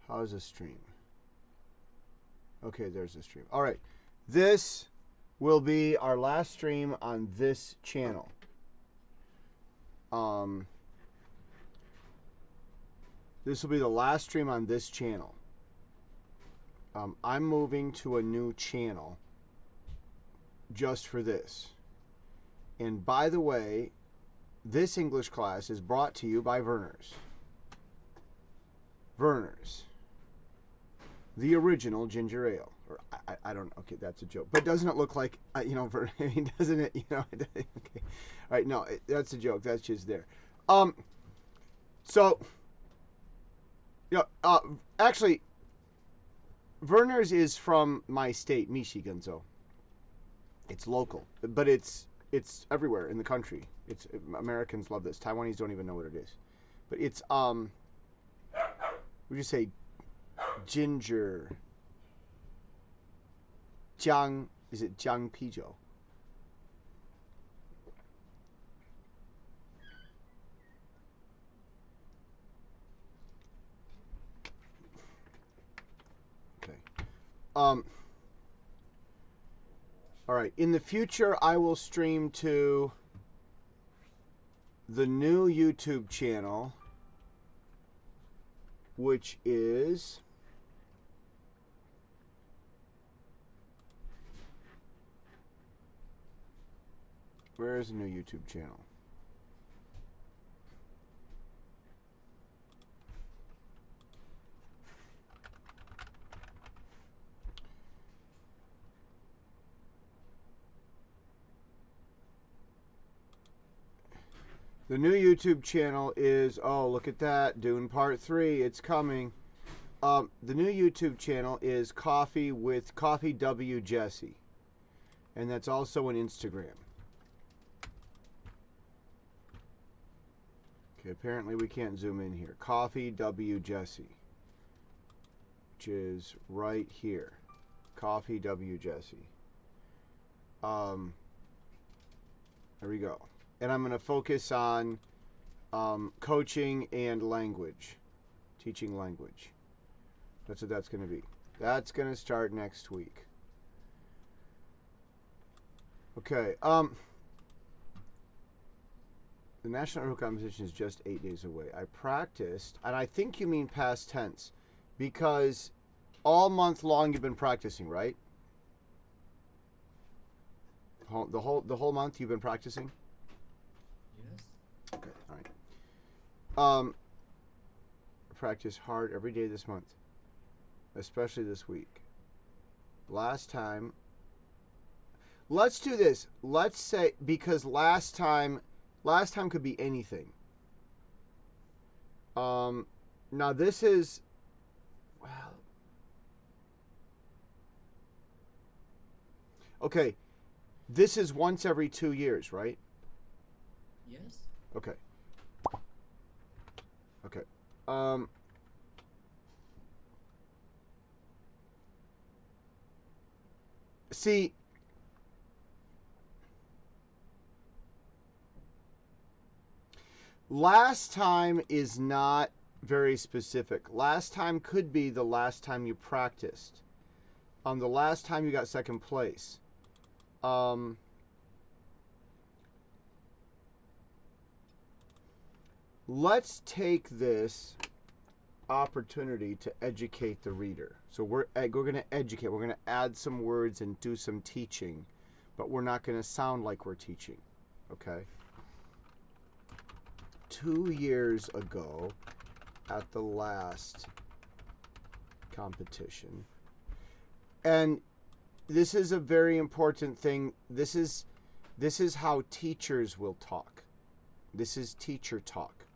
How's the stream? Okay, there's the stream. All right. This will be our last stream on this channel. This will be the last stream on this channel. I'm moving to a new channel just for this. And by the way, this English class is brought to you by Werner's. Werner's. The original ginger ale. Or I don't know. Okay, that's a joke. But doesn't it look like, I mean, doesn't it, okay. All right, no, that's a joke. That's just there. So, actually, Werner's is from my state, Michigan, so it's local. But it's everywhere in the country. Americans love this. Taiwanese don't even know what it is. But it's, would you say ginger, Jiang, is it Jiang Pijiu? Okay. All right. In the future, I will stream to the new YouTube channel, which is where is the new YouTube channel? The new YouTube channel is, oh, look at that, Dune Part 3, it's coming. The new YouTube channel is Coffee with Coffee W Jesse. And that's also on Instagram. Okay, apparently we can't zoom in here. Coffee W Jesse, which is right here. Coffee W Jesse. There we go. And I'm going to focus on coaching and language, teaching language. That's what that's going to be. That's going to start next week. Okay. The National Article Competition is just 8 days away. I practiced, and I think you mean past tense, because all month long you've been practicing, right? The whole month you've been practicing? Yes. Okay, all right. Practice hard every day this month, especially this week. Last time, let's do this. Let's say, because last time could be anything. Now this is, well, okay, this is once every 2 years, right? Yes. Okay. Okay. See, last time is not very specific. Last time could be the last time you practiced. The last time you got second place. Let's take this opportunity to educate the reader. So we're going to educate. We're going to add some words and do some teaching, but we're not going to sound like we're teaching. Okay? 2 years ago, at the last competition, and this is a very important thing. This is how teachers will talk. This is teacher talk.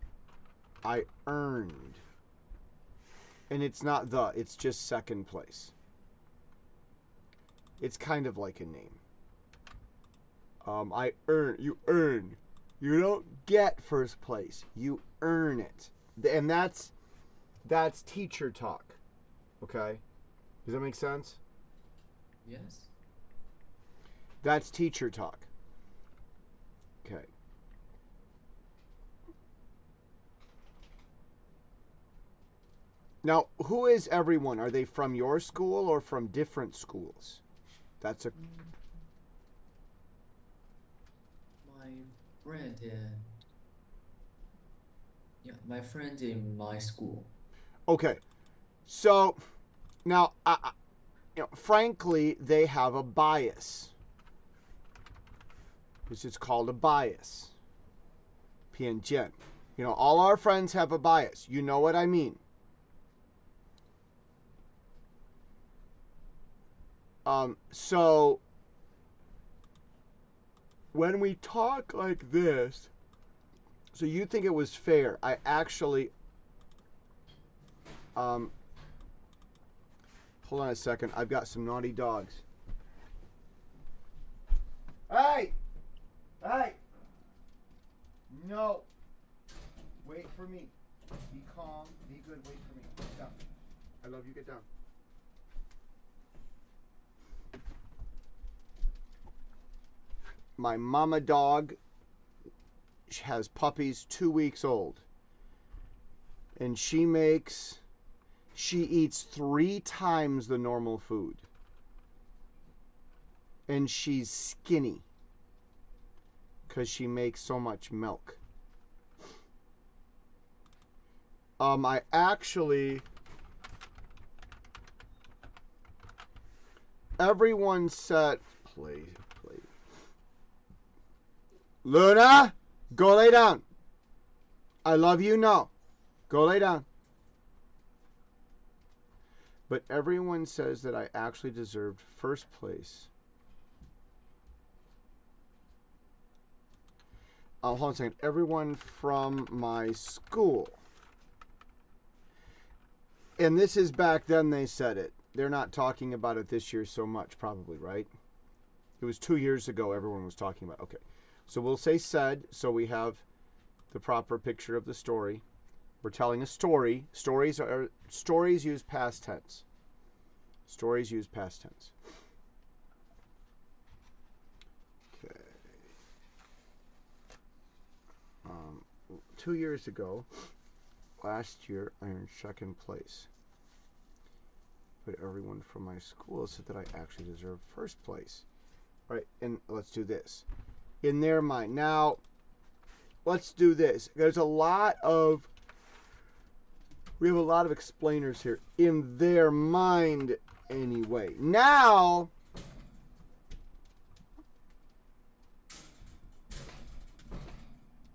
I earned. And it's not it's just second place. It's kind of like a name. I earn. You earn. You don't get first place. You earn it. And that's teacher talk. Okay? Does that make sense? Yes. That's teacher talk. Okay. Now, who is everyone? Are they from your school or from different schools? That's a... My friend in yeah, my friend in my school. Okay. So, now, frankly, they have a bias. This is called a bias. 偏见. All our friends have a bias. You know what I mean. So, when we talk like this, so you think it was fair. I actually, hold on a second. I've got some naughty dogs. Hey! Hey! No. Wait for me. Be calm. Be good. Wait for me. Get down. I love you. Get down. My mama dog has puppies 2 weeks old. And she eats 3 times the normal food. And she's skinny because she makes so much milk. I actually, everyone said, play. Luna, go lay down. I love you, no. Go lay down. But everyone says that I actually deserved first place. Hold on a second. Everyone from my school. And this is back then they said it. They're not talking about it this year so much, probably, right? It was 2 years ago everyone was talking about. Okay. So we'll say said, so we have the proper picture of the story. We're telling a story. Stories use past tense. Stories use past tense. Okay. 2 years ago, last year, I earned second place. But everyone from my school said that I actually deserved first place. All right, and let's do this. In their mind. Now, let's do this. We have a lot of explainers here. In their mind, anyway. Now,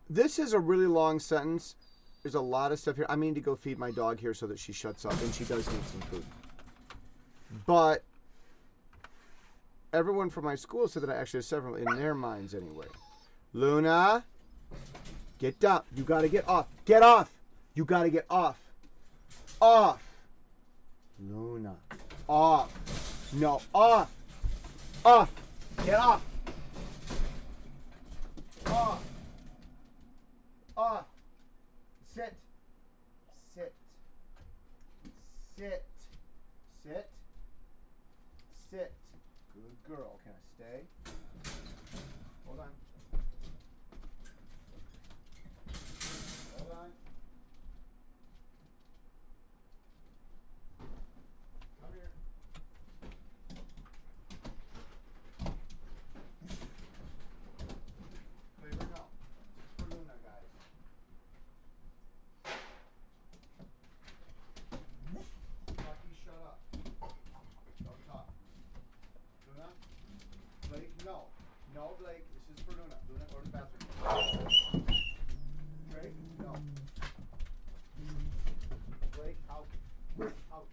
this is a really long sentence. There's a lot of stuff here. I need to go feed my dog here so that she shuts up, and she does need some food. But everyone from my school said that I actually have several in their minds anyway. Luna, get down. You got to get off. Get off. You got to get off. Off. Luna. Off. No, off. Off. Get off. Off. Off. Sit. Sit. Sit. Sit. Sit. Good girl. Can I stay? Hold on. Hold on. Come here. Flavor no. For Luna, guys. Lucky, shut up. Don't talk. Luna? Blake, no. No, Blake, this is for Luna. Luna, go to the bathroom. Drake, no. Blake, out. Out.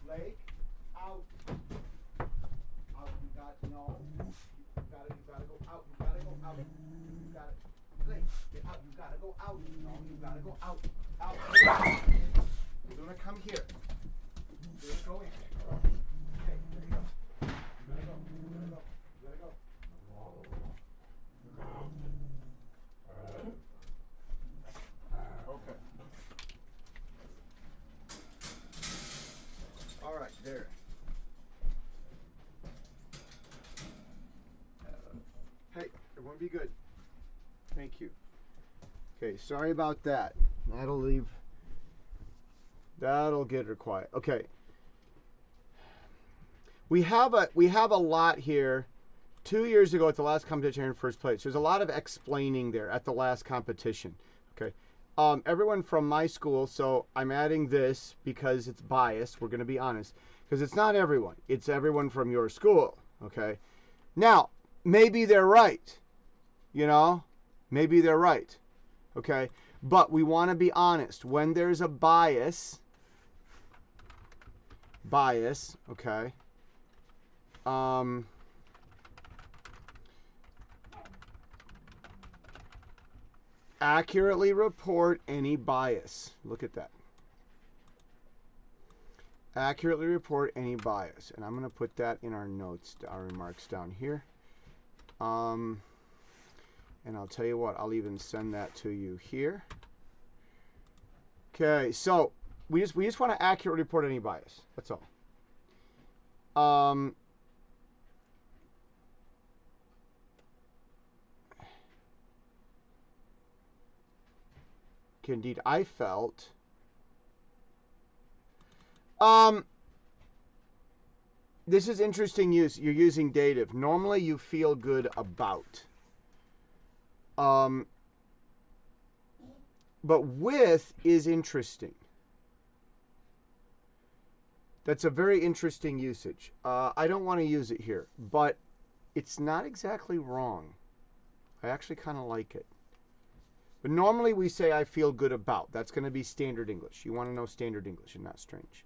Blake, out. Out, you got, no. You gotta go out. You gotta go out. You gotta, Blake, get out. You gotta go out. No, you gotta go out. Out. Luna, come here. Luna, go in. Okay, there you go. You gotta go. You gotta go. You gotta go. Okay. All right, there. Hey, everyone be good. Thank you. Okay, sorry about that. That'll leave That'll get her quiet. Okay. We have a lot here. 2 years ago at the last competition in first place. There's a lot of explaining there at the last competition. Okay. Everyone from my school, so I'm adding this because it's biased. We're going to be honest. Because it's not everyone. It's everyone from your school. Okay. Now, maybe they're right. You know? Maybe they're right. Okay. But we want to be honest. When there's a bias, okay. Accurately report any bias. Look at that. Accurately report any bias. And I'm going to put that in our notes, our remarks down here. And I'll tell you what, I'll even send that to you here. Okay, so we just want to accurately report any bias. That's all. Indeed, I felt. This is interesting use. You're using dative. Normally you feel good about. But with is interesting. That's a very interesting usage. I don't want to use it here, but it's not exactly wrong. I actually kind of like it. But normally we say I feel good about. That's going to be standard English. You want to know standard English and not strange.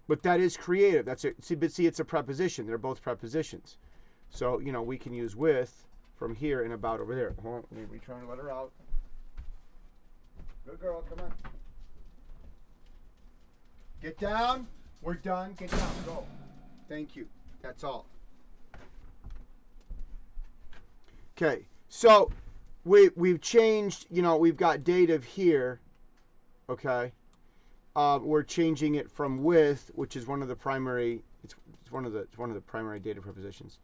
But that is creative. That's it. See, but see, it's a preposition. They're both prepositions. So, you know, we can use with from here and about over there. Hold on. We're trying to let her out. Good girl. Come on. Get down. We're done. Get down. Go. Thank you. That's all. Okay. So we've changed, you know, we've got dative here. Okay. We're changing it from with, which is one of the primary, it's one of the primary dative prepositions,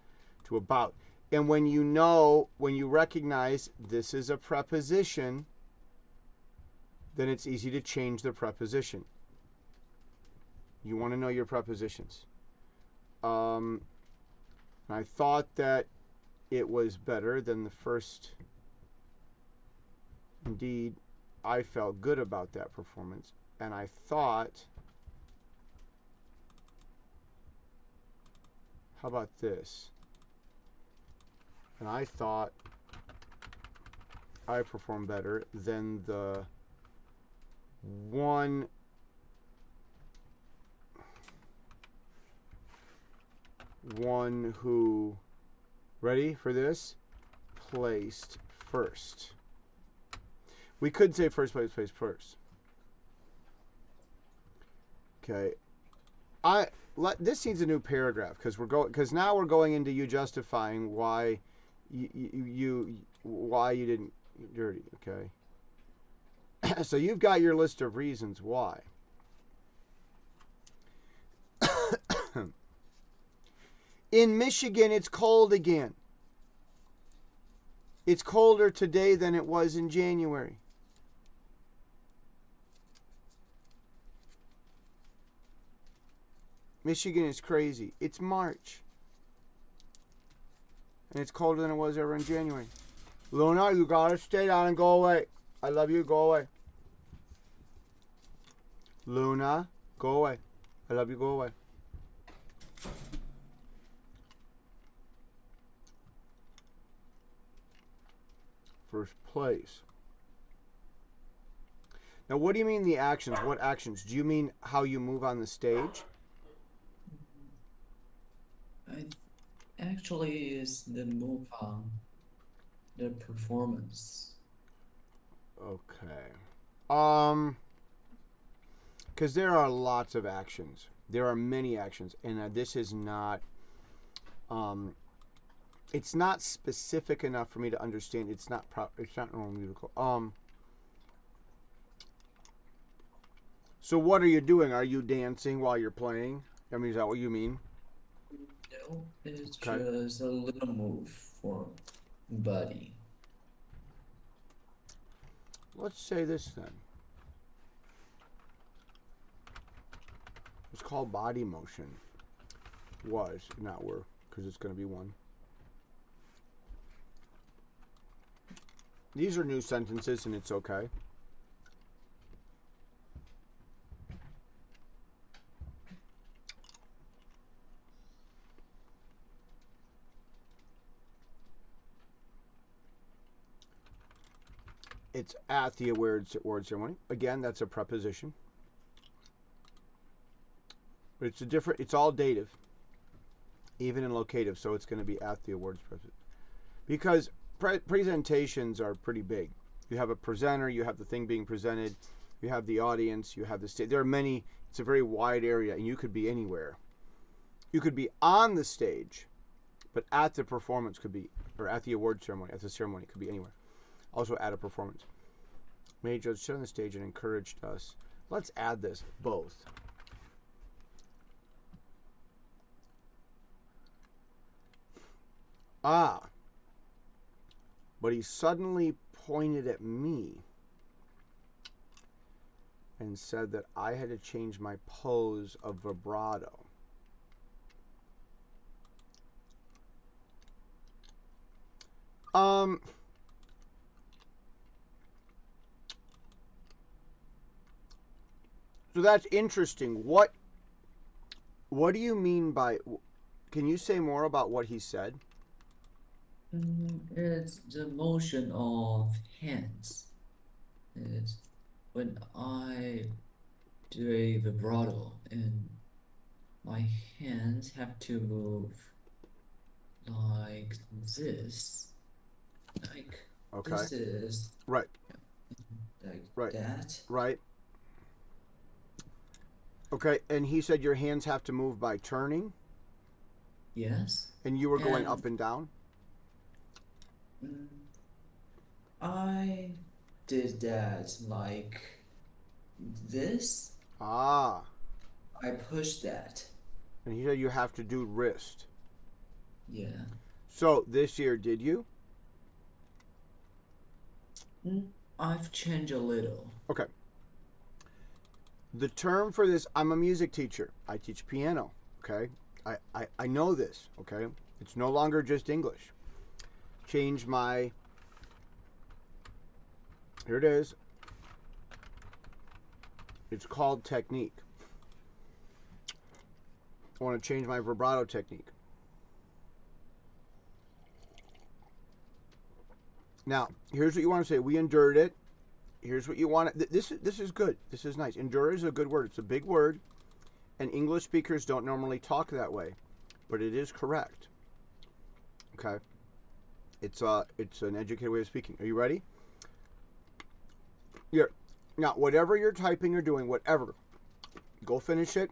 to about. And when you recognize this is a preposition, then it's easy to change the preposition. You want to know your prepositions. I thought that it was better than the first. Indeed, I felt good about that performance. And I thought, how about this? And I thought I performed better than the one who, ready for this, placed first. We could say first place placed first. Okay, this needs a new paragraph because now we're going into you justifying why why you didn't dirty. Okay, so you've got your list of reasons why. In Michigan, it's cold again. It's colder today than it was in January. Michigan is crazy. It's March. And it's colder than it was ever in January. Luna, you gotta stay down and go away. I love you, go away. Luna, go away. I love you, go away. First place. Now, what do you mean the actions? What actions? Do you mean how you move on the stage? Actually, is the move on the performance. Okay. Because there are lots of actions. There are many actions, and this is not. It's not specific enough for me to understand. It's not normal musical. So what are you doing? Are you dancing while you're playing? I mean, is that what you mean? No, it's Okay. just a little move for body. Let's say this then. It's called body motion. Was, not were, because it's going to be one. These are new sentences, and it's okay. It's at the award ceremony. Again, that's a preposition. But it's a different, it's all dative, even in locative, so it's going to be at the awards presentation. Because presentations are pretty big. You have a presenter, you have the thing being presented, you have the audience, you have the stage. There are many, it's a very wide area, and you could be anywhere. You could be on the stage, but at the performance could be, or at the award ceremony, at the ceremony, could be anywhere. Also at a performance. May Judge stood on the stage and encouraged us. Let's add this, both. Ah. But he suddenly pointed at me and said that I had to change my pose of vibrato. So that's interesting. What do you mean by, can you say more about what he said? It's the motion of hands. It's when I do a vibrato and my hands have to move like this. Like Okay. this is Right. like Right. that. Right. Okay, and he said your hands have to move by turning, Yes. and you were going And up and down? I did that like this. Ah. I pushed that. And he said you have to do wrist. Yeah. So this year, did you? I've changed a little. Okay. The term for this, I'm a music teacher. I teach piano, okay? I know this, okay? It's no longer just English. Change my, here it is. It's called technique. I want to change my vibrato technique. Now, here's what you want to say. We endured it. Here's what you want. This is good. This is nice. Endure is a good word. It's a big word, and English speakers don't normally talk that way, but it is correct. Okay. It's an educated way of speaking. Are you ready? Here. Now, whatever you're typing or doing, whatever, go finish it.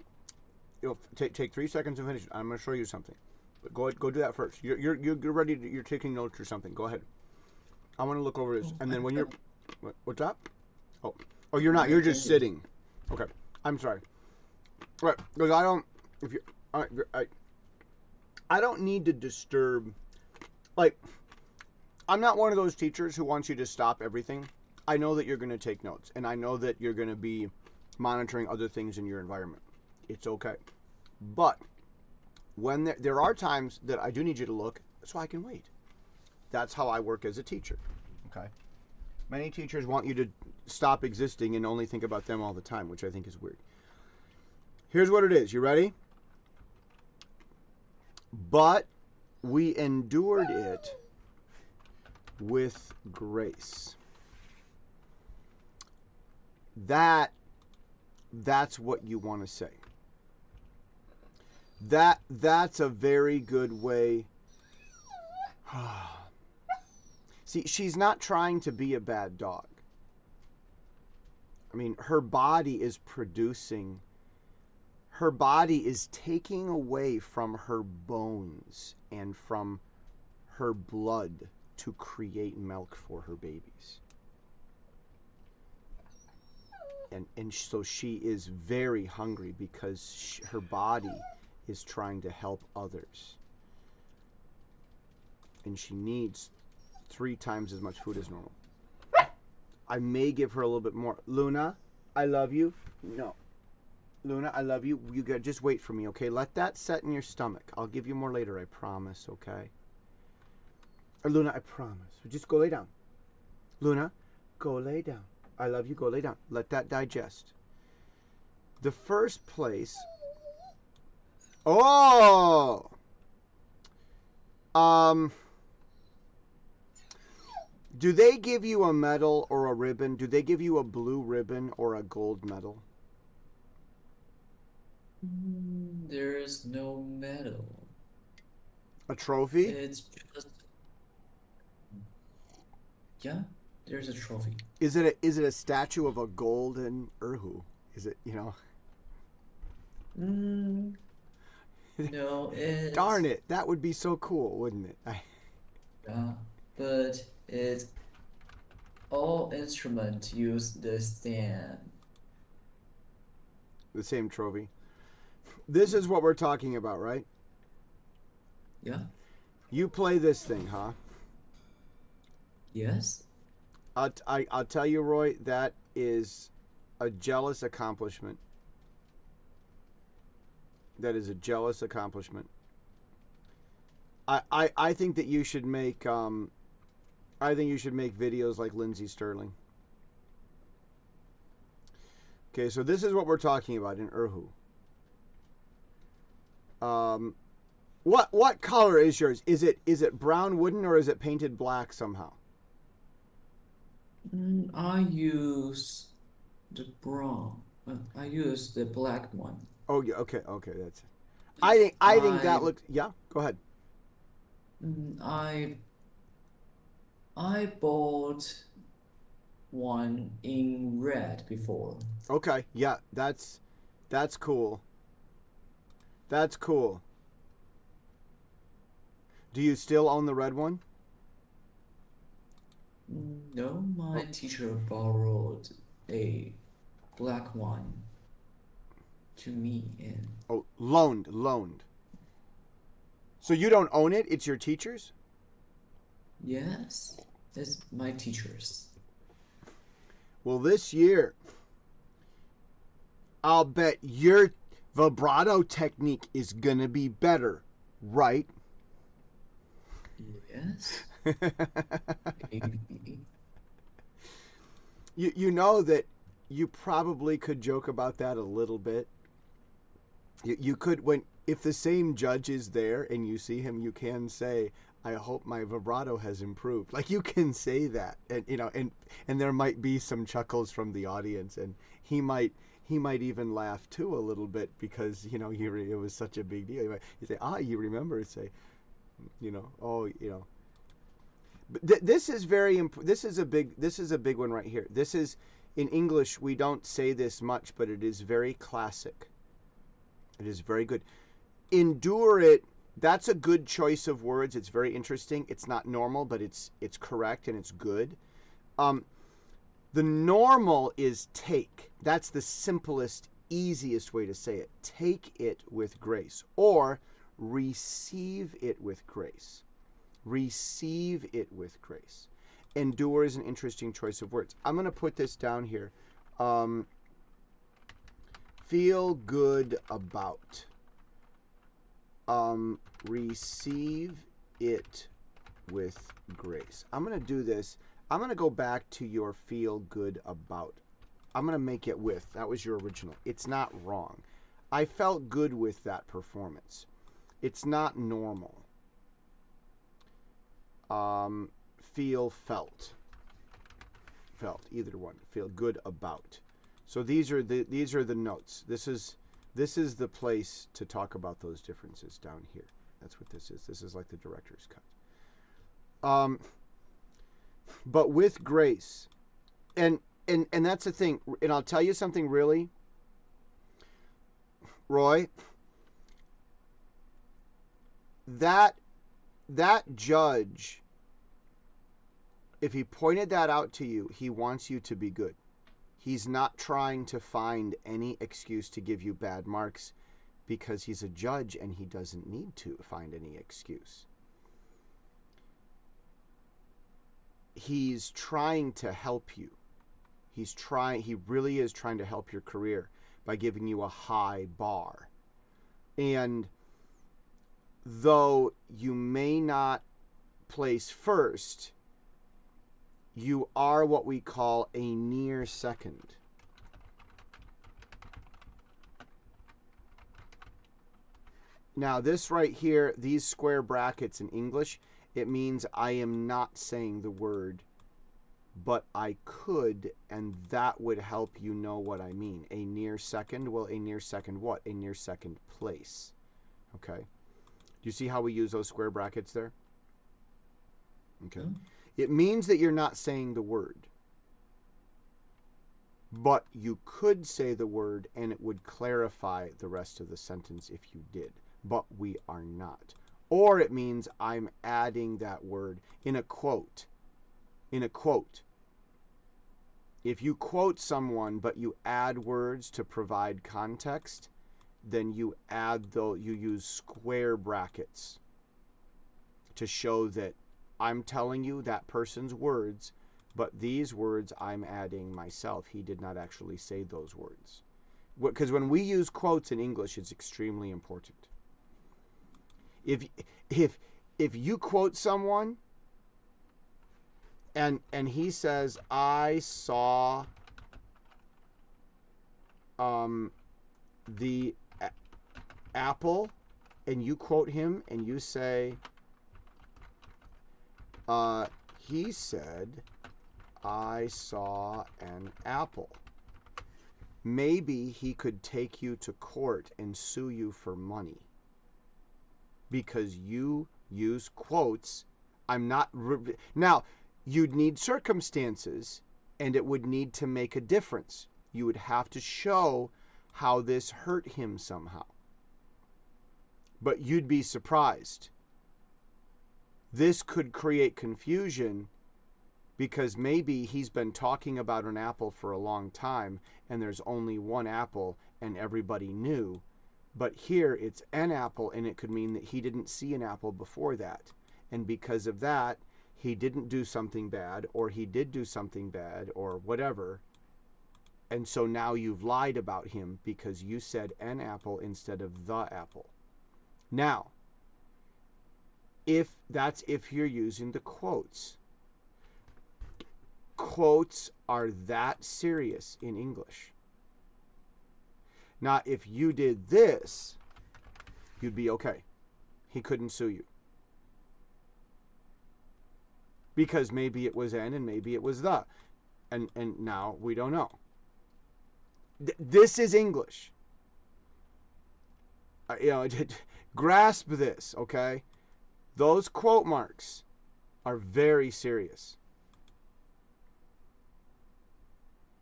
You'll take 3 seconds and finish it. I'm going to show you something. But go do that first. You're ready. You're taking notes or something. Go ahead. I want to look over this, and then when you're, what's that? Oh, you're not. You're just sitting. Okay. I'm sorry. Right, because I don't. If you, I don't need to disturb. Like, I'm not one of those teachers who wants you to stop everything. I know that you're going to take notes, and I know that you're going to be monitoring other things in your environment. It's okay. But when there are times that I do need you to look, so I can wait. That's how I work as a teacher. Okay. Many teachers want you to stop existing and only think about them all the time, which I think is weird. Here's what it is. You ready? But we endured it with grace. That's what you want to say. That's a very good way. See, she's not trying to be a bad dog. I mean, her body is producing, her body is taking away from her bones and from her blood to create milk for her babies. And so she is very hungry because her body is trying to help others. And she needs 3 times as much food as normal. I may give her a little bit more. Luna, I love you. No. Luna, I love you. You got just wait for me, okay? Let that set in your stomach. I'll give you more later, I promise, okay? Or Luna, I promise. Just go lay down. Luna, go lay down. I love you. Go lay down. Let that digest. The first place. Oh. Do they give you a medal or a ribbon? Do they give you a blue ribbon or a gold medal? There's no medal. A trophy? It's just, yeah, there's a trophy. Is it a statue of a golden Urhu? Is it, Mm, no, Darn it, that would be so cool, wouldn't it? yeah, but it's all instruments use the stand. The same trophy. This is what we're talking about, right? Yeah, You play this thing, huh? yes. I'll tell you, Roy, that is a jealous accomplishment. That is a jealous accomplishment. I think that you should make I think you should make videos like Lindsey Sterling. Okay, so this is what we're talking about in Urhu. What color is yours? Is it brown wooden or is it painted black somehow? I use the brown. I use the black one. Oh yeah, okay, that's it. But I think that looks yeah, go ahead. mm, I I bought one in red before. Okay, yeah, that's cool. That's cool. Do you still own the red one? No, my Oh, teacher borrowed a black one to me, and oh, loaned. So you don't own it, it's your teacher's? yes, it's my teacher's. Well, this year, I'll bet your vibrato technique is gonna be better, right? Yes, maybe. You know that you probably could joke about that a little bit. You could when if the same judge is there and you see him, you can say, "I hope my vibrato has improved." Like you can say that, and and there might be some chuckles from the audience, and he might even laugh too a little bit because it was such a big deal. You say, you remember? Say, oh, But this is very this is a big one right here. This is in English we don't say this much, but it is very classic. It is very good. Endure it. That's a good choice of words. It's very interesting. It's not normal, but it's correct and it's good. The normal is take. That's the simplest, easiest way to say it. Take it with grace, or receive it with grace. Receive it with grace. Endure is an interesting choice of words. I'm going to put this down here. Feel good about. Receive it with grace. I'm going to do this. I'm going to go back to your feel good about. I'm going to make it with. That was your original. It's not wrong. I felt good with that performance. It's not normal. Feel felt. Either one. Feel good about. So these are the notes. This is the place to talk about those differences down here. That's what this is. This is like the director's cut. But with grace, and that's the thing. And I'll tell you something really, Roy. That judge, if he pointed that out to you, he wants you to be good. He's not trying to find any excuse to give you bad marks because he's a judge and he doesn't need to find any excuse. He's trying to help you. He really is trying to help your career. by giving you a high bar. And though you may not place first, you are what we call a near second. Now this right here, these square brackets in English, it means I am not saying the word, but I could, and that would help you know what I mean. A near second, well, a near second what? A near second place. Okay. Do you see how we use those square brackets there? Okay. Mm-hmm. It means that you're not saying the word, but you could say the word and it would clarify the rest of the sentence if you did, but we are not. Or it means I'm adding that word in a quote. In a quote. If you quote someone but you add words to provide context, then you use square brackets to show that I'm telling you that person's words, but these words I'm adding myself. He did not actually say those words. Because when we use quotes in English, it's extremely important. If you quote someone and he says, I saw the apple, and you quote him and you say, he said, I saw an apple. Maybe he could take you to court and sue you for money because you use quotes. Now, you'd need circumstances, and it would need to make a difference. You would have to show how this hurt him somehow. But you'd be surprised. This could create confusion because maybe he's been talking about an apple for a long time and there's only one apple and everybody knew. But here it's an apple, and it could mean that he didn't see an apple before that. And because of that, he didn't do something bad, or he did do something bad, or whatever. And so now you've lied about him because you said an apple instead of the apple. Now, if you're using the quotes. Quotes are that serious in English. Now, if you did this, you'd be okay. He couldn't sue you. Because maybe it was an and maybe it was the. And now we don't know. This is English. Grasp this, okay? Those quote marks are very serious.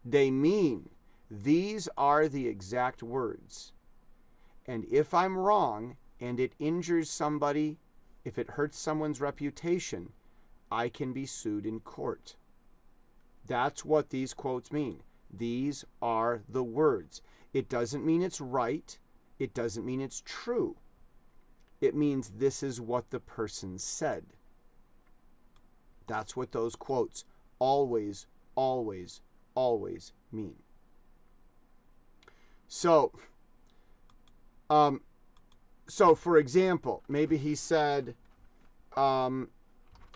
They mean these are the exact words. And if I'm wrong and it injures somebody, if it hurts someone's reputation, I can be sued in court. That's what these quotes mean. These are the words. It doesn't mean it's right. It doesn't mean it's true. It means this is what the person said. That's what those quotes always, always, always mean. So for example, maybe he said, I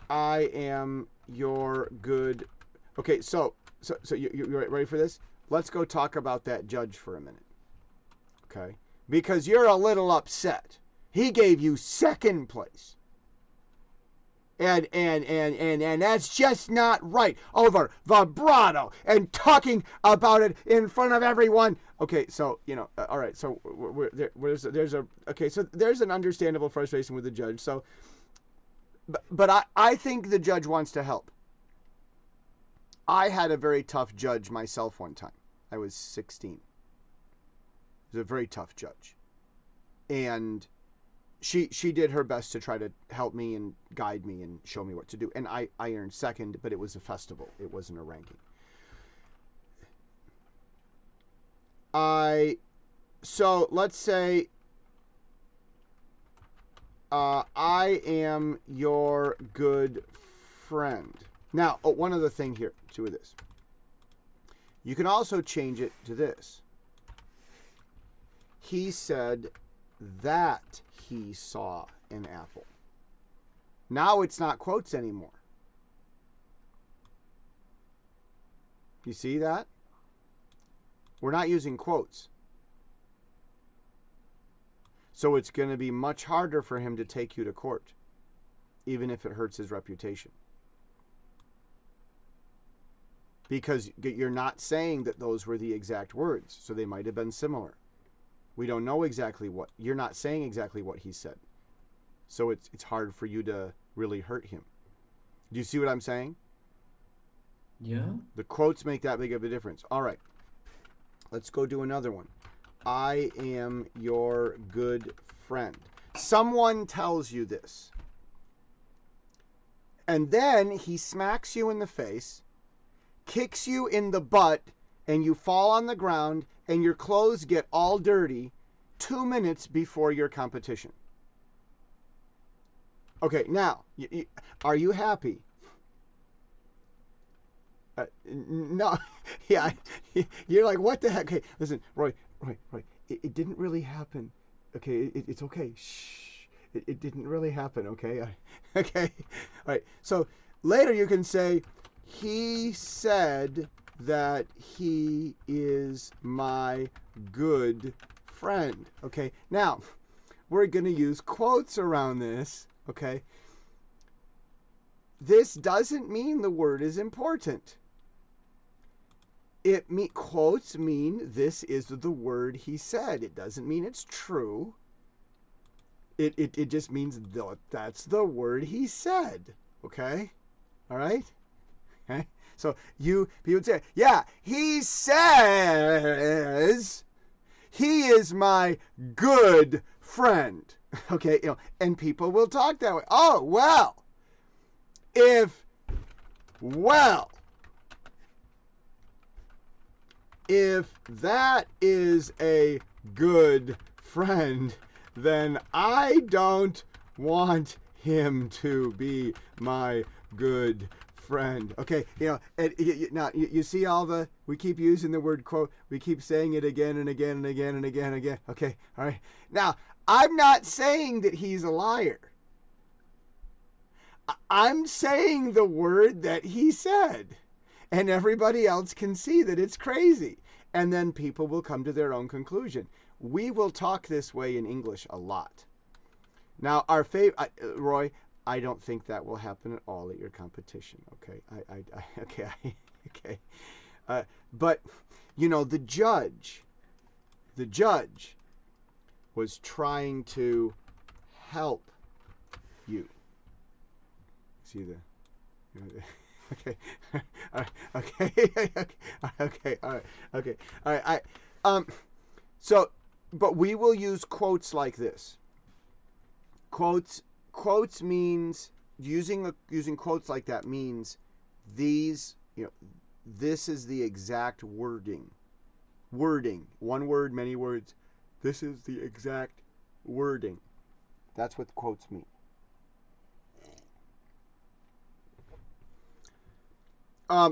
am your good. Okay, so you're ready for this? Let's go talk about that judge for a minute. Okay? Because you're a little upset. He gave you second place. And that's just not right. Over vibrato and talking about it in front of everyone. Okay, so all right. So there's an understandable frustration with the judge. So, but I think the judge wants to help. I had a very tough judge myself one time. I was 16. He was a very tough judge, and she did her best to try to help me and guide me and show me what to do. And I earned second, but it was a festival. It wasn't a ranking. So let's say I am your good friend. Now, one other thing here too with this. You can also change it to this. he said that he saw an apple. Now it's not quotes anymore. You see that? We're not using quotes. So it's going to be much harder for him to take you to court, even if it hurts his reputation. Because you're not saying that those were the exact words, so they might have been similar. We don't know exactly what, you're not saying exactly what he said. So it's hard for you to really hurt him. Do you see what I'm saying? Yeah. The quotes make that big of a difference. All right. Let's go do another one. I am your good friend. Someone tells you this. And then he smacks you in the face, kicks you in the butt, and you fall on the ground, and your clothes get all dirty 2 minutes before your competition. Okay, now, are you happy? No, yeah, you're like, what the heck? Okay, listen, Roy, it didn't really happen. Okay, it's okay. Shh, it didn't really happen. Okay, okay, all right. So later you can say, he said that he is my good friend. Okay, now we're gonna use quotes around this. Okay, this doesn't mean the word is important. Quotes mean this is the word he said. It doesn't mean it's true. It just means that's the word he said. Okay? All right? Okay? So people would say, yeah, he says he is my good friend. Okay, and people will talk that way. Oh, well, if that is a good friend, then I don't want him to be my good friend. Okay, now you see we keep using the word quote, we keep saying it again and again and again and again and again. Okay, all right. Now, I'm not saying that he's a liar. I'm saying the word that he said. And everybody else can see that it's crazy. And then people will come to their own conclusion. We will talk this way in English a lot. Now, our favorite, Roy, I don't think that will happen at all at your competition. Okay, okay. But the judge was trying to help you. See the. Okay. Okay. All right. So, but we will use quotes like this. Quotes means using quotes like that means these. This is the exact wording. One word, many words. This is the exact wording. That's what quotes mean.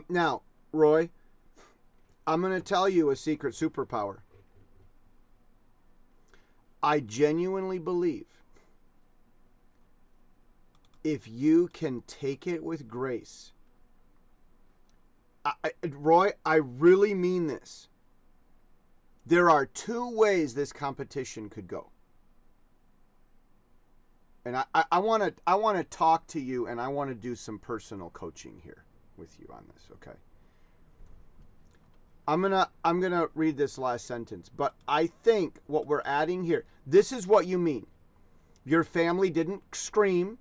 Now, Roy, I'm going to tell you a secret superpower. I genuinely believe if you can take it with grace, Roy, I really mean this. There are 2 ways this competition could go. And I want to talk to you, and I want to do some personal coaching here with you on this, okay? I'm gonna read this last sentence, but I think what we're adding here, this is what you mean. Your family didn't scream.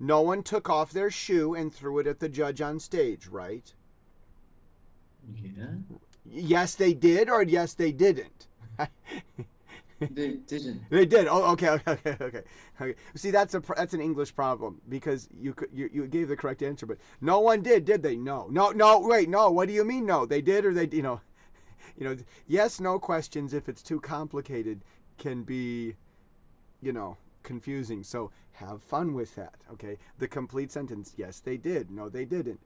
No one took off their shoe and threw it at the judge on stage, right? Yeah. Yes, they did, or yes, they didn't. They didn't. They did. Oh, okay. See, that's an English problem because you gave the correct answer, but no one did they? No. Wait, no. What do you mean? No, they did, or they, yes, no questions. If it's too complicated, can be, confusing. So have fun with that. Okay. The complete sentence. Yes, they did. No, they didn't.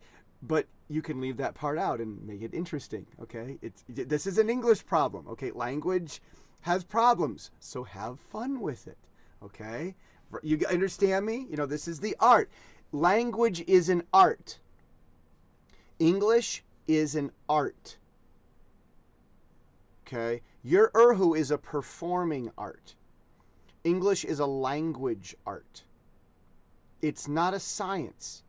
But you can leave that part out and make it interesting. Okay. This is an English problem. Okay. Language has problems. So have fun with it. Okay? You understand me? You know, this is the art. Language is an art. English is an art. Okay? Your Urhu is a performing art. English is a language art. It's not a science.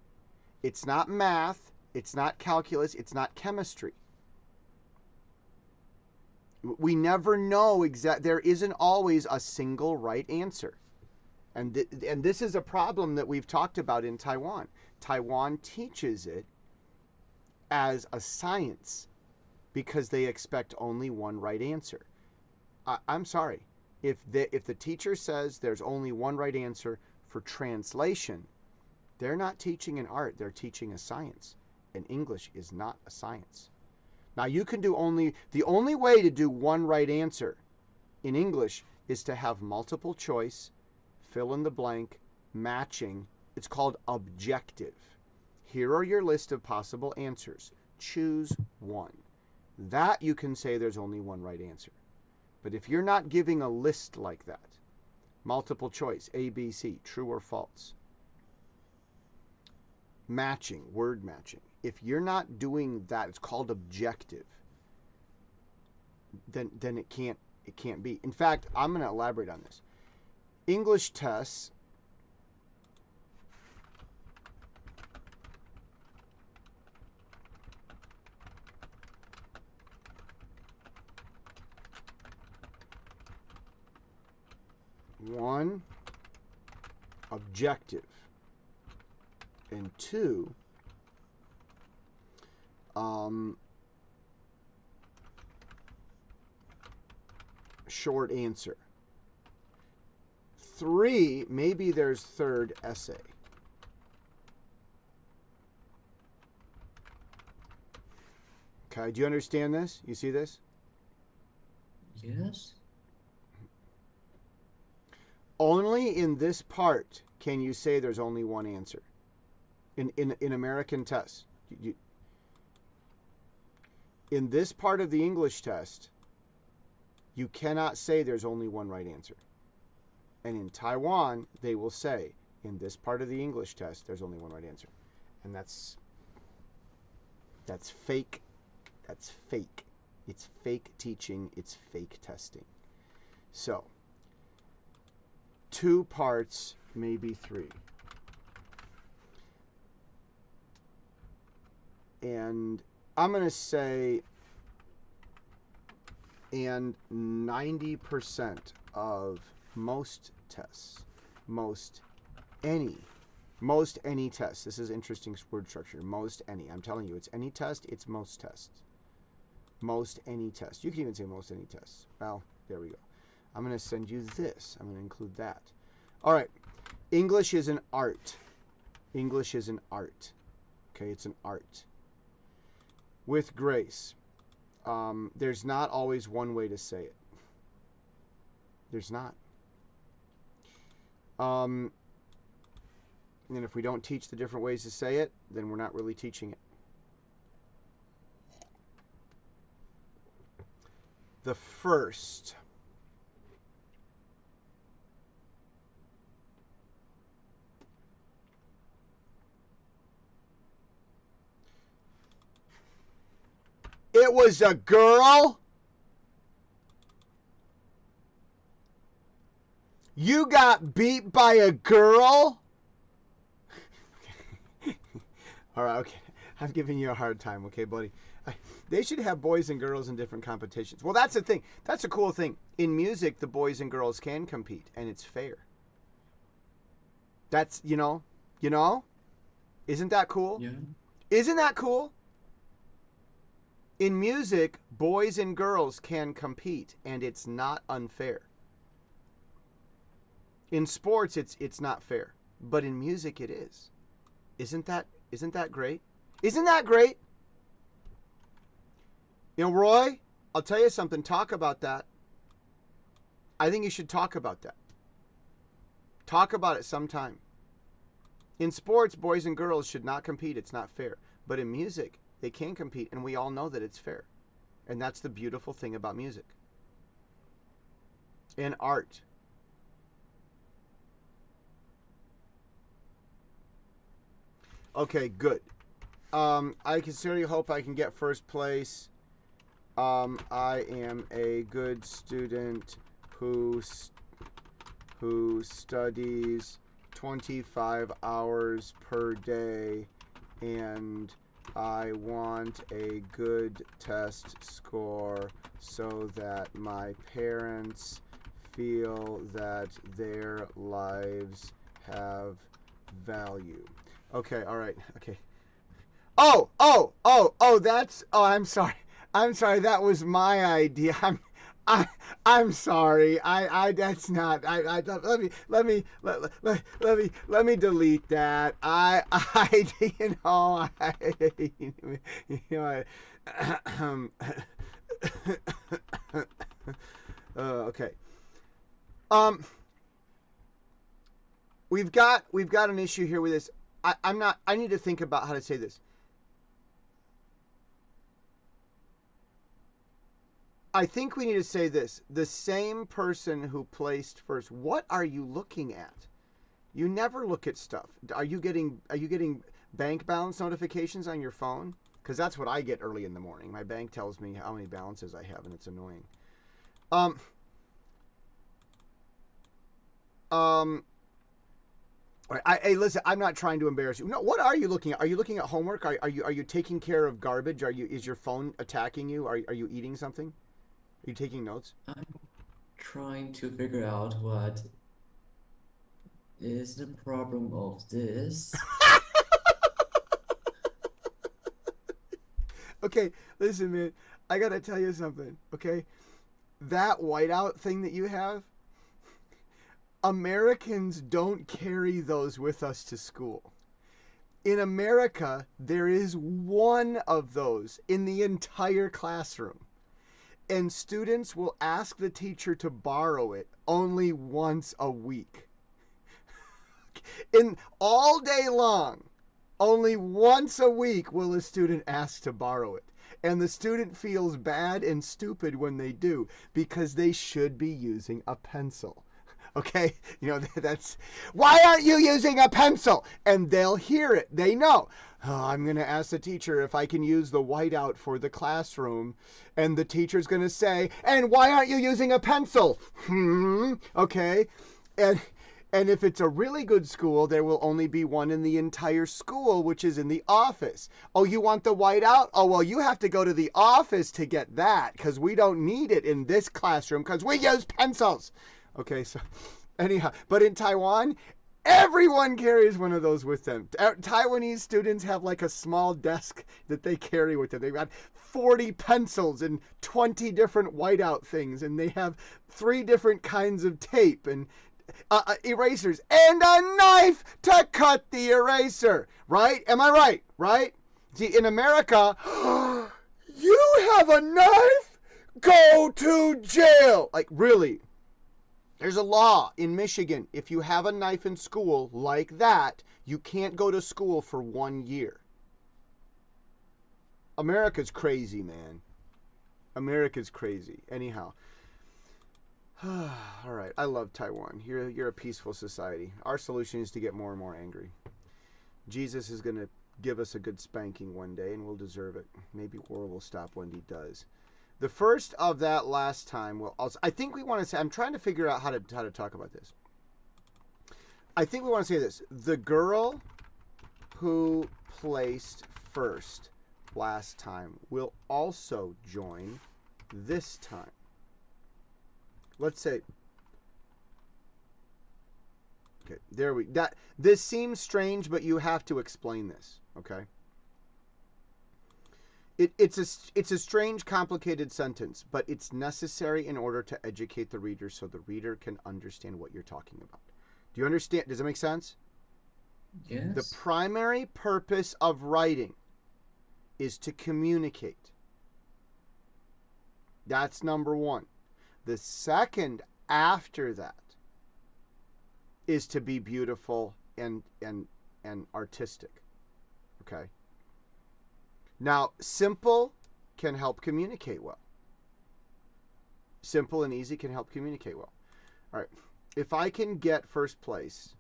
It's not math. It's not calculus. It's not chemistry. We never know exact. There isn't always a single right answer. And this is a problem that we've talked about in Taiwan. Taiwan teaches it as a science because they expect only one right answer. I'm sorry. If the teacher says there's only one right answer for translation, they're not teaching an art, they're teaching a science. And English is not a science. Now you can do the only way to do one right answer in English is to have multiple choice, fill in the blank, matching. It's called objective. Here are your list of possible answers. Choose one. That you can say there's only one right answer. But if you're not giving a list like that, multiple choice, A, B, C, true or false, matching, word matching, if you're not doing that, it's called objective, then it can't be. In fact, I'm going to elaborate on this. English tests one, objective, and two, short answer. Three, maybe there's third essay. Okay, do you understand this? You see this? Yes. Only in this part can you say there's only one answer. In American tests. In this part of the English test, you cannot say there's only one right answer. And in Taiwan, they will say, in this part of the English test, there's only one right answer. And that's fake. That's fake. It's fake teaching. It's fake testing. So, 2 parts, maybe 3. And I'm going to say, and 90% of most tests, most any tests, this is interesting word structure, most any, I'm telling you, it's any test, it's most tests. Most any test. You can even say most any tests. Well, there we go. I'm going to send you this. I'm going to include that. All right. English is an art. English is an art. Okay, it's an art. With grace. There's not always one way to say it. There's not. And if we don't teach the different ways to say it, then we're not really teaching it. The first. It was a girl. You got beat by a girl? All right, okay. I'm giving you a hard time, okay, buddy? They should have boys and girls in different competitions. Well, that's the thing. That's a cool thing. In music, the boys and girls can compete, and it's fair. That's, you know? Isn't that cool? Yeah. Isn't that cool? In music, boys and girls can compete, and it's not unfair. In sports, it's not fair, but in music, it is. Isn't that great? Isn't that great? You know, Roy, I'll tell you something. Talk about that. I think you should talk about that. Talk about it sometime. In sports, boys and girls should not compete. It's not fair. But in music, they can compete, and we all know that it's fair. And that's the beautiful thing about music. in art. Okay, good. I sincerely hope I can get first place. I am a good student who studies 25 hours per day, and I want a good test score so that my parents feel that their lives have value. Okay, all right. Okay. I'm sorry. I'm sorry. That was my idea. I, I'm sorry. That's not. Let me delete that. You know, you know, okay. Um, we've got an issue here with this. I'm not. I need to think about how to say this. I think we need to say this. The same person who placed first. What are you looking at? You never look at stuff. Are you getting bank balance notifications on your phone? Because that's what I get early in the morning. My bank tells me how many balances I have, and it's annoying. Um. Hey, listen. I'm not trying to embarrass you. No. What are you looking at? Are you looking at homework? Are you taking care of garbage? Is your phone attacking you? Are you eating something? Are you taking notes? I'm trying to figure out what is the problem of this. Okay, listen, man. I gotta tell you something. Okay, that whiteout thing that you have, Americans don't carry those with us to school. In America, there is one of those in the entire classroom. And students will ask the teacher to borrow it only once a week. In all day long, only once a week will a student ask to borrow it. And the student feels bad and stupid when they do because they should be using a pencil. Okay? You know, that's, why aren't you using a pencil? And they'll hear it. They know. Oh, I'm going to ask the teacher if I can use the whiteout for the classroom. And the teacher's going to say, and why aren't you using a pencil? Okay? And if it's a really good school, there will only be one in the entire school, which is in the office. Oh, you want the whiteout? Oh, well, you have to go to the office to get that because we don't need it in this classroom because we use pencils. Okay, so anyhow, but in Taiwan, everyone carries one of those with them. Taiwanese students have like a small desk that they carry with them. They've got 40 pencils and 20 different whiteout things, and they have 3 different kinds of tape and erasers and a knife to cut the eraser. Right? Am I right? Right? See, in America, you have a knife? Go to jail. Like, really? There's a law in Michigan. If you have a knife in school like that, you can't go to school for 1 year. America's crazy, man. America's crazy. Anyhow. All right. I love Taiwan. You're a peaceful society. Our solution is to get more and more angry. Jesus is going to give us a good spanking one day, and we'll deserve it. Maybe war will stop when he does. The first of that last time, I think we want to say, I'm trying to figure out how to talk about this. I think we want to say this. The girl who placed first last time will also join this time. Let's say, okay, this seems strange, but you have to explain this, okay? It's a strange, complicated sentence, but it's necessary in order to educate the reader so the reader can understand what you're talking about. Do you understand? Does it make sense? Yes. The primary purpose of writing is to communicate. That's number one. The second after that is to be beautiful and artistic. Okay? Now, simple can help communicate well. Simple and easy can help communicate well. All right. If I can get first place,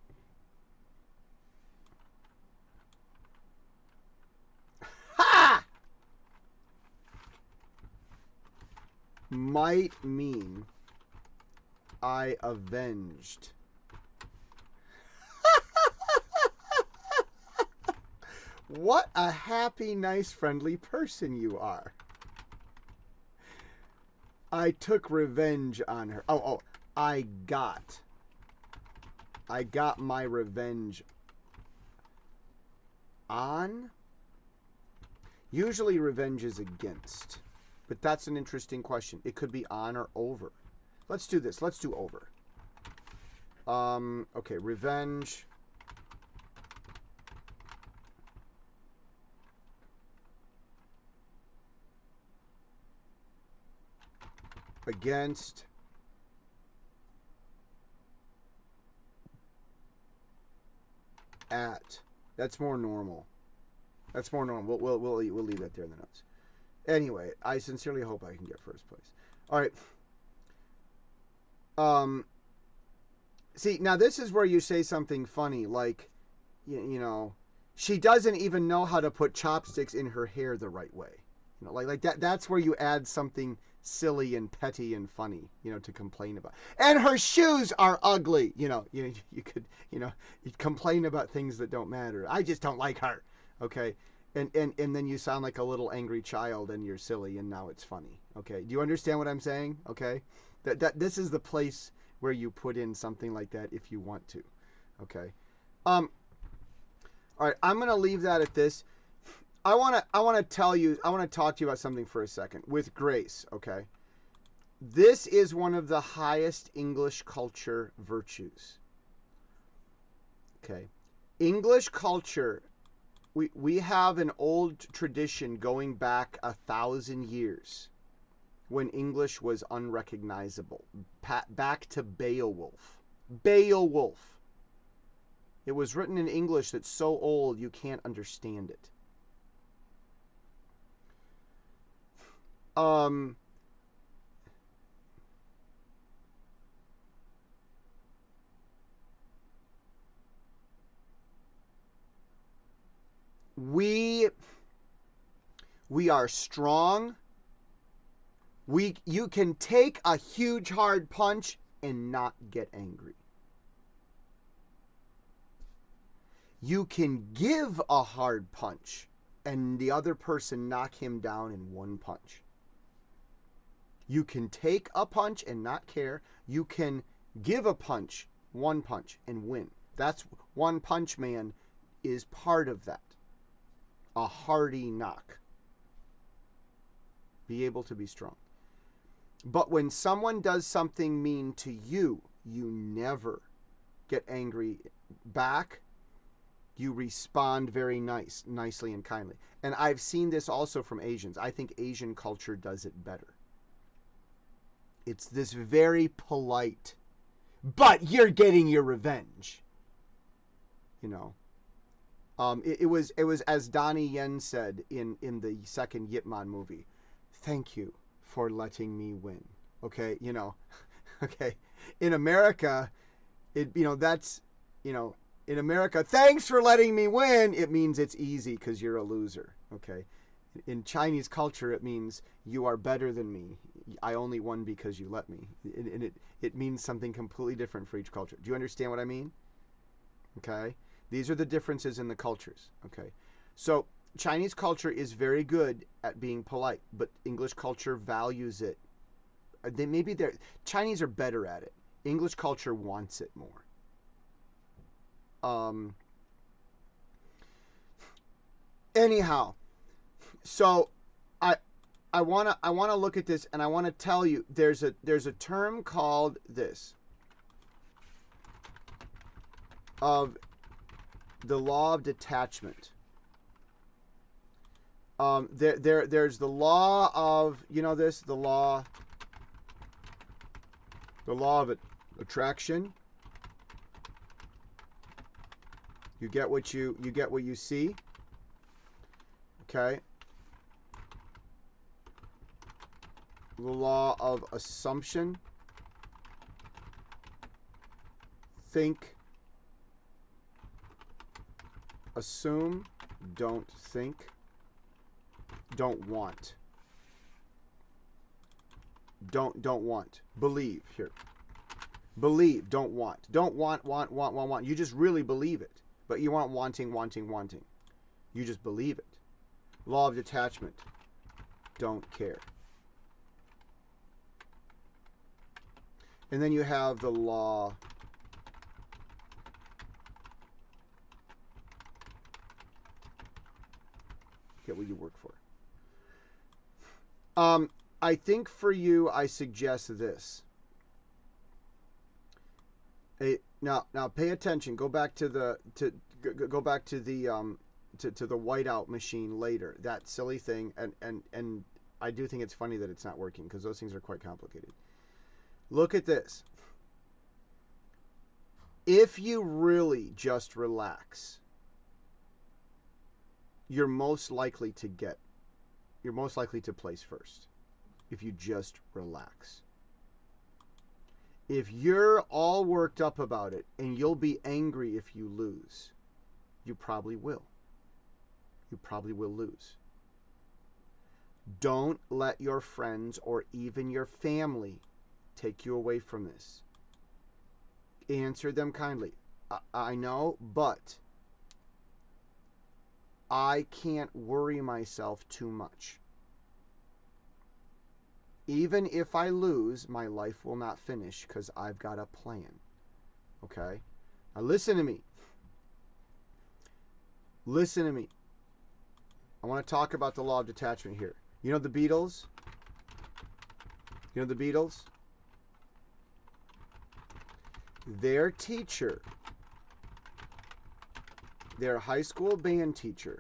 ha! Might mean I avenged. What a happy, nice, friendly person you are. I took revenge on her. Oh, I got my revenge on. Usually revenge is against, but that's an interesting question. It could be on or over. Let's do this. Let's do over. Okay, revenge. Against. At. That's more normal. That's more normal. We'll leave that there in the notes. Anyway, I sincerely hope I can get first place. All right. See, now this is where you say something funny, like, you know, she doesn't even know how to put chopsticks in her hair the right way. You know, like that. That's where you add something silly and petty and funny, you know, to complain about. And her shoes are ugly. You could, you'd complain about things that don't matter. I just don't like her. Okay. And then you sound like a little angry child and you're silly and now it's funny. Okay. Do you understand what I'm saying? Okay. That this is the place where you put in something like that if you want to. Okay. All right, I'm going to leave that at this. I want to talk to you about something for a second with grace, okay? This is one of the highest English culture virtues. Okay. English culture, we have an old tradition going back 1,000 years when English was unrecognizable. Back to Beowulf. Beowulf. It was written in English that's so old you can't understand it. We are strong. You can take a huge hard punch and not get angry. You can give a hard punch and the other person knock him down in one punch. You can take a punch and not care. You can give a punch, one punch, and win. That's One Punch Man is part of that. A hearty knock. Be able to be strong. But when someone does something mean to you, you never get angry back. You respond very nicely and kindly. And I've seen this also from Asians. I think Asian culture does it better. It's this very polite, but you're getting your revenge. You know. It was as Donnie Yen said in the second Yip Man movie. Thank you for letting me win. Okay, okay. In America, that's, in America, thanks for letting me win. It means it's easy because you're a loser. Okay. In Chinese culture, it means you are better than me. I only won because you let me. And it means something completely different for each culture. Do you understand what I mean? Okay. These are the differences in the cultures. Okay. So Chinese culture is very good at being polite, but English culture values it. Chinese are better at it. English culture wants it more. Anyhow, so I wanna look at this and I want to tell you there's a term called this of the law of detachment. There's the law of, the law of attraction. You get what you see. Okay. The law of assumption. think, assume, don't think, don't want. Don't want. Believe here. Believe, don't want. Don't want. You just really believe it. But you aren't wanting. You just believe it. Law of detachment. Don't care. And then you have the law get what you work for. I think for you, I suggest this. Now pay attention. Go back to the to the whiteout machine later. That silly thing, and I do think it's funny that it's not working because those things are quite complicated. Look at this. If you really just relax, you're most likely to place first. If you just relax. If you're all worked up about it and you'll be angry if you lose, you probably will. You probably will lose. Don't let your friends or even your family take you away from this. Answer them kindly. I know, but I can't worry myself too much. Even if I lose, my life will not finish because I've got a plan. Okay? Now listen to me. Listen to me. I want to talk about the law of detachment here. You know the Beatles? You know the Beatles? Their teacher, their high school band teacher,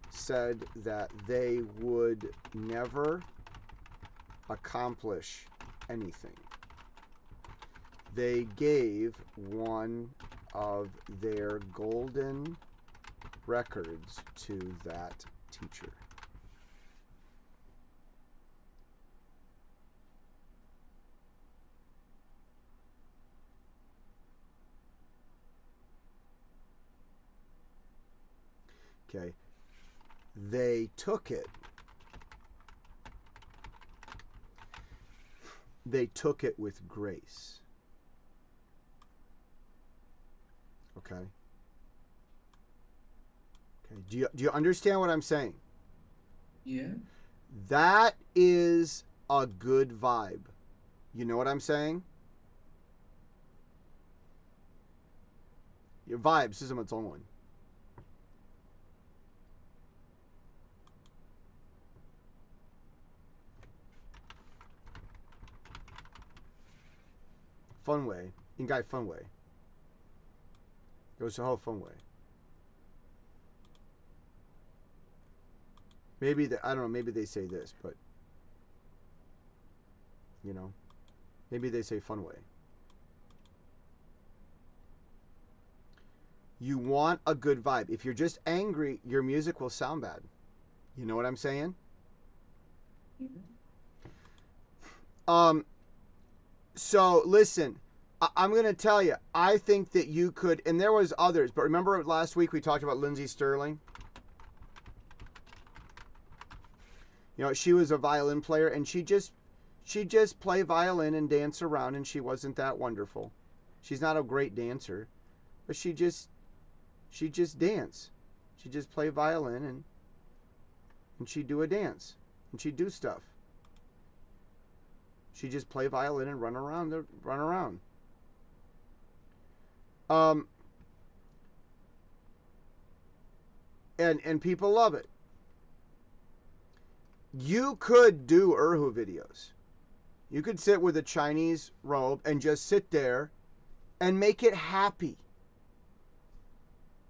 said that they would never accomplish anything. They gave one of their golden records to that teacher. Okay. They took it. They took it with grace. Okay. Okay. Do you understand what I'm saying? Yeah. That is a good vibe. You know what I'm saying? Your vibe, system its own one. Fun way. In guy fun way. Goes to whole fun way. Maybe I don't know, maybe they say this, but you know. Maybe they say fun way. You want a good vibe. If you're just angry, your music will sound bad. You know what I'm saying? So listen, I'm going to tell you, I think that you could, and there was others, but remember last week we talked about Lindsay Sterling? You know, she was a violin player and she just play violin and dance around, and she wasn't that wonderful. She's not a great dancer, but she just dance. She just play violin and she'd do a dance and she'd do stuff. She just play violin and run around. And people love it. You could do Erhu videos. You could sit with a Chinese robe and just sit there and make it happy.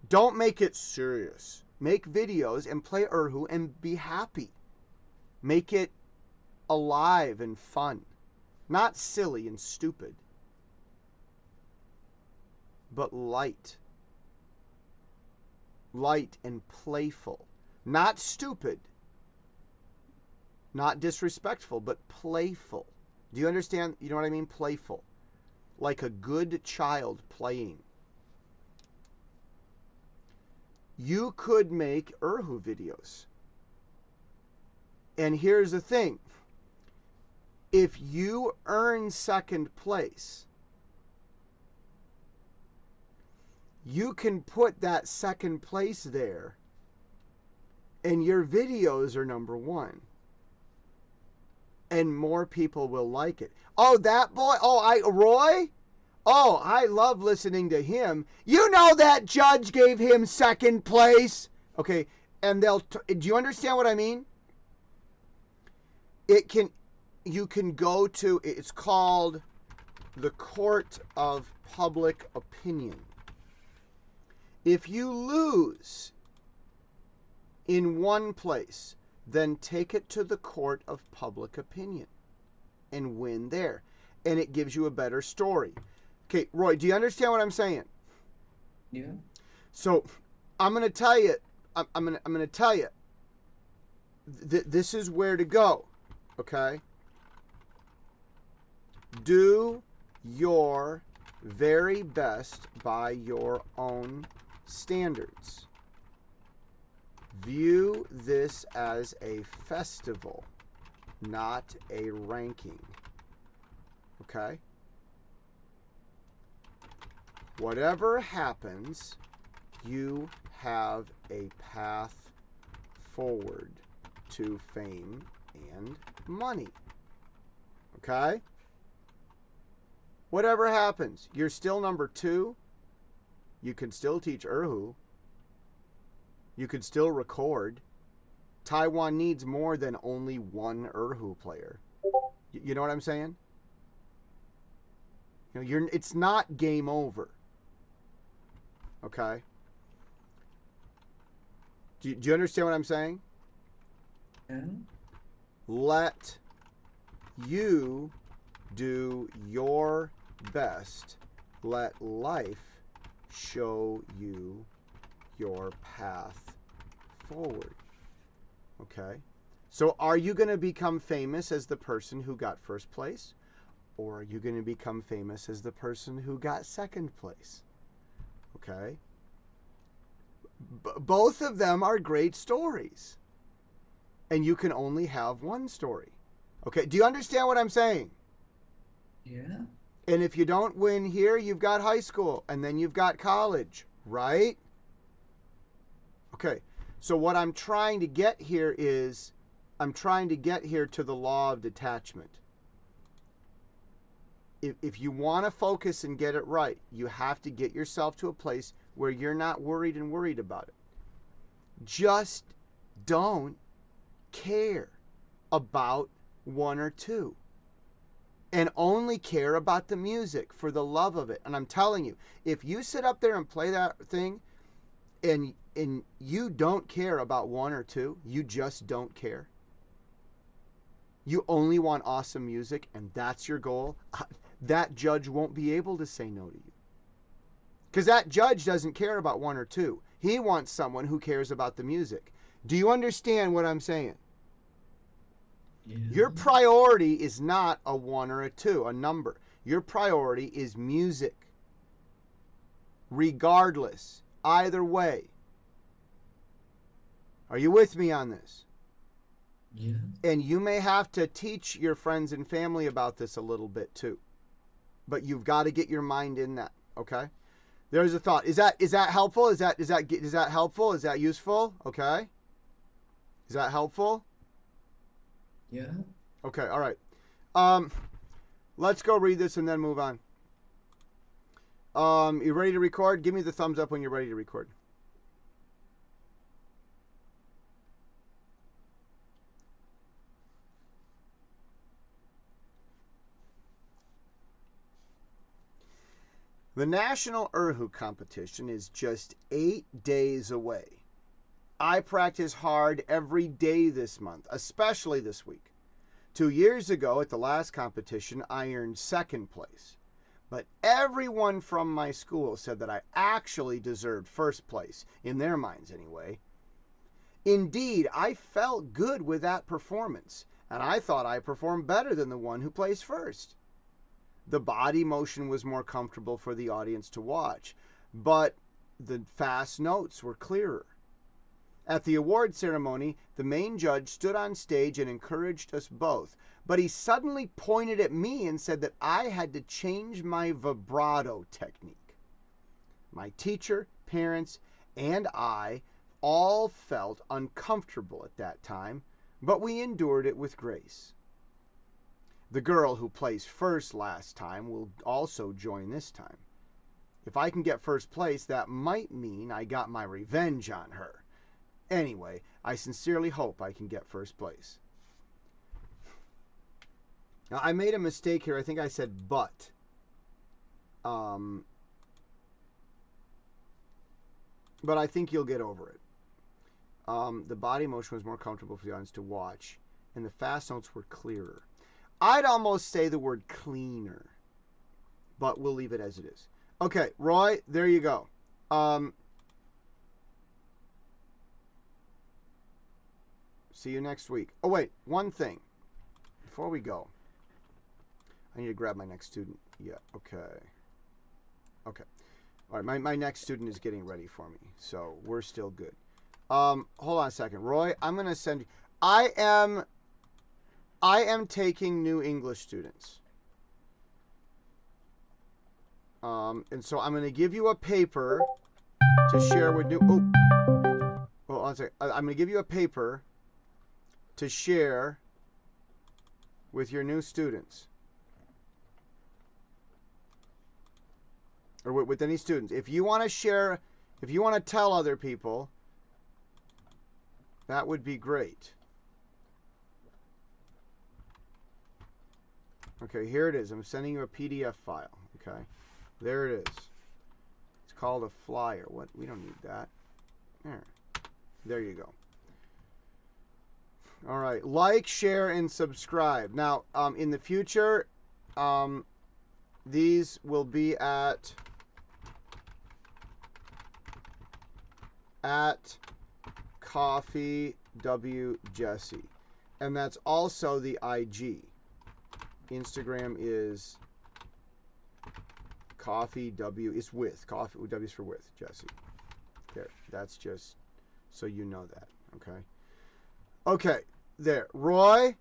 Don't make it serious. Make videos and play Erhu and be happy. Make it alive and fun. Not silly and stupid, but light. Light and playful. Not stupid. Not disrespectful, but playful. Do you understand? You know what I mean? Playful. like a good child playing. You could make Erhu videos. And here's the thing. If you earn second place, you can put that second place there, and your videos are number one. And more people will like it. Oh, that boy? Oh, Roy? Oh, I love listening to him. You know that judge gave him second place? Okay, and do you understand what I mean? You can go to, it's called the Court of Public Opinion. If you lose in one place, then take it to the Court of Public Opinion and win there. And it gives you a better story. Okay, Roy, do you understand what I'm saying? Yeah. So I'm going to tell you, I'm going to tell you, this is where to go, okay? Do your very best by your own standards. View this as a festival, not a ranking. Okay? Whatever happens, you have a path forward to fame and money. Okay? Whatever happens, you're still number 2. You can still teach Erhu. You could still record. Taiwan needs more than only one Erhu player. You know what I'm saying? You know, it's not game over. Okay? Do you understand what I'm saying? Yeah. Let you do your best. Let life show you your path forward. Okay? So are you going to become famous as the person who got first place? Or are you going to become famous as the person who got second place? Okay? Both of them are great stories. And you can only have one story. Okay? Do you understand what I'm saying? Yeah. And if you don't win here, you've got high school. And then you've got college. Right? Okay, so what I'm trying to get here is, I'm trying to get here to the law of detachment. If you want to focus and get it right, you have to get yourself to a place where you're not worried about it. Just don't care about one or two. And only care about the music for the love of it. And I'm telling you, if you sit up there and play that thing, and you don't care about one or two, you just don't care. You only want awesome music, and that's your goal. That judge won't be able to say no to you. Because that judge doesn't care about one or two. He wants someone who cares about the music. Do you understand what I'm saying? Yeah. Your priority is not a 1 or a 2, a number. Your priority is music. Regardless. Either way. Are you with me on this? Yeah. And you may have to teach your friends and family about this a little bit too. But you've got to get your mind in that, okay? There's a thought. Is that helpful? Is that helpful? Is that useful? Okay? Is that helpful? Yeah. Okay, all right. Let's go read this and then move on. You ready to record? Give me the thumbs up when you're ready to record. The National Erhu Competition is just 8 days away. I practice hard every day this month, especially this week. 2 years ago at the last competition, I earned second place. But everyone from my school said that I actually deserved first place, in their minds anyway. Indeed, I felt good with that performance, and I thought I performed better than the one who placed first. The body motion was more comfortable for the audience to watch, but the fast notes were clearer. At the award ceremony, the main judge stood on stage and encouraged us both, but he suddenly pointed at me and said that I had to change my vibrato technique. My teacher, parents, and I all felt uncomfortable at that time, but we endured it with grace. The girl who placed first last time will also join this time. If I can get first place, that might mean I got my revenge on her. Anyway, I sincerely hope I can get first place. Now, I made a mistake here. I think I said but. But I think you'll get over it. The body motion was more comfortable for the audience to watch, and the fast notes were clearer. I'd almost say the word cleaner, but we'll leave it as it is. Okay, Roy, there you go. See you next week. Oh, wait, one thing. Before we go, I need to grab my next student. Yeah, okay. Okay. All right, my next student is getting ready for me, so we're still good. Hold on a second. Roy, I'm going to send you... I am taking new English students. And so I'm going to give you a paper to share with new... Oh, hold on a second. I'm going to give you a paper to share with your new students. Or with any students. If you want to share, if you want to tell other people, that would be great. Okay, here it is. I'm sending you a PDF file. Okay, there it is. It's called a flyer. What? We don't need that. There you go. All right, like, share, and subscribe. Now, in the future, these will be at Coffee W Jesse, and that's also the IG. Instagram is Coffee W. It's with Coffee W is for with Jesse. There, that's just so you know that. Okay. Okay, there, Roy.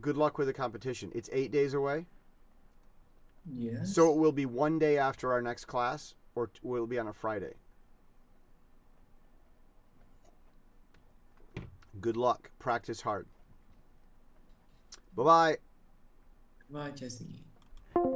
Good luck with the competition. It's 8 days away. Yes. So it will be one day after our next class, or will it be on a Friday? Good luck. Practice hard. Bye-bye. Bye, Jesse.